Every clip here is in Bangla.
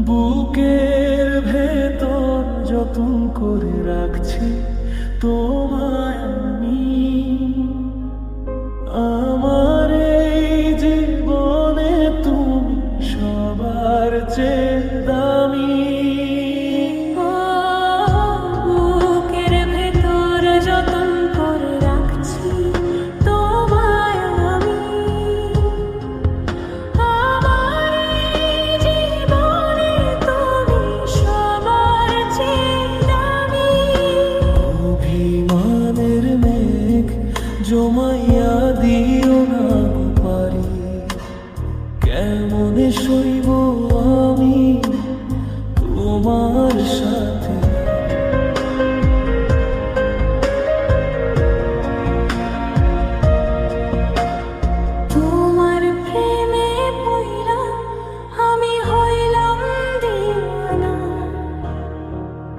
বুকের ভেতর যতন করে রাখছি তোমায় আমি। আমার এই জীবনে তুমি সবার চেয়ে দামি। বুকের ভেতর যতন করে রাখছি তোমায় আমি। আমার এই জীবনে তুমি সবার চেয়ে দামি। অভিমানের মেঘ জমাইয়া দিও না পারি, কেমনে সইব আমি তোমার সাথে। তোমার প্রেমে পইড়া আমি হইলাম দিওয়ানা।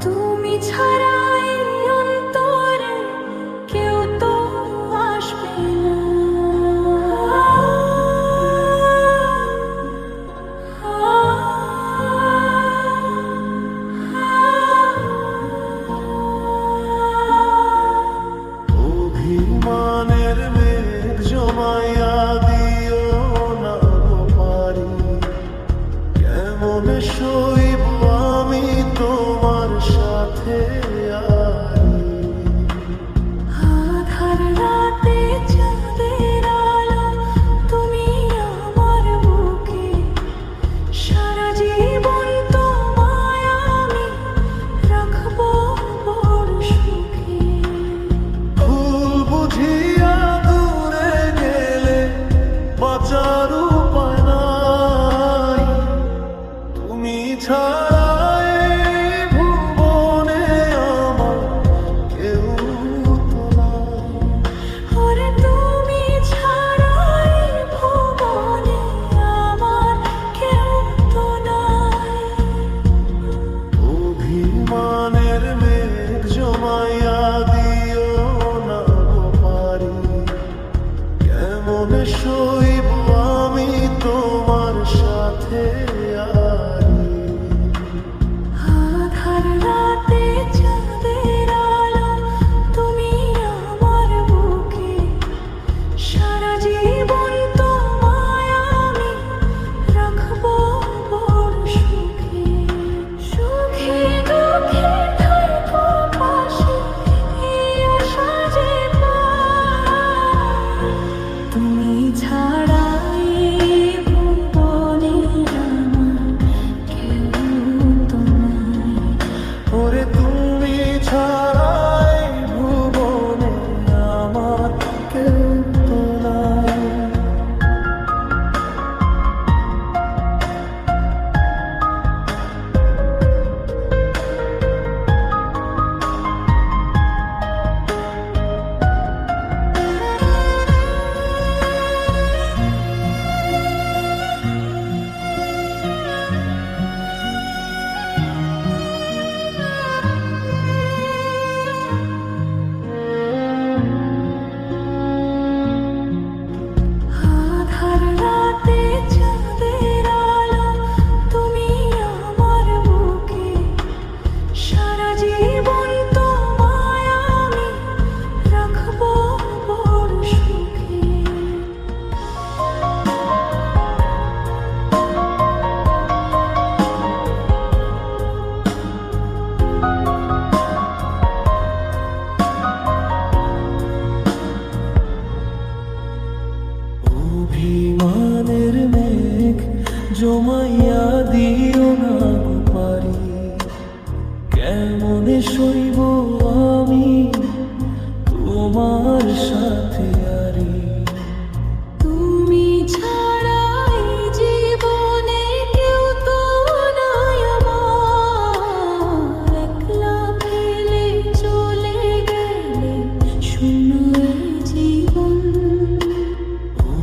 তুমি ছাড়া এই অন্তরে কেউ তো আসবে না। অভিমানের মেঘ জমাইয়া দিও না পারি, কেমনে সইব আমি তোমার সাথে আরি। আধার রাতে চাঁদের আলো তুমি আমার বুকে। সারা জীবন তোমায় আমি রাখবো বড় সুখে। ভুল বুঝিয়া দূরে গেলে বাঁচার উপায় নাই, তুমি ছাড়া এই ভুবনে আমার কেউ তো নাই। ওরে তুমি ছাড়া এই ভুবনে আমার কেউ তো নাই। অভিমানের মেঘ জমাইয়া দিও না পারি, কেমনে সইব আমি তোমার সাথে আরি। আধার রাতে চাঁদের আলো তুমি আমার বুকে। সারা জীবন তোমায় আমি রাখবো বড় সুখে। সুখে দুঃখে থাকবো পাশে, এই আশা যে পাই। তুমি ছাড়া এই ভুবনে আমার কেউ তো নাই। ওরে তুমি ছাড়া এই ভুবনে আমার কেউ তো নাই। আধার রাতে চাঁদের আলো তুমি আমার বুকে। সারা জীবন তোমায় আমি রাখবো বড় সুখে। অভিমানের মেঘ জমাইয়া দিও না পারি, কেমনে সইব আমি তোমার সাথে আরি। তুমি ছাড়া এই জীবনে কেউ তো নাই আমার। একলা ফেলে চলে গেলে শূন্য এই জীবন।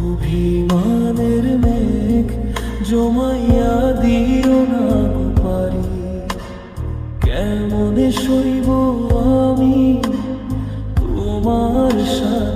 অভিমানের মেঘ জমাইয়া দিও না পারি, কেমনে সইব আমি তোমার সাথে।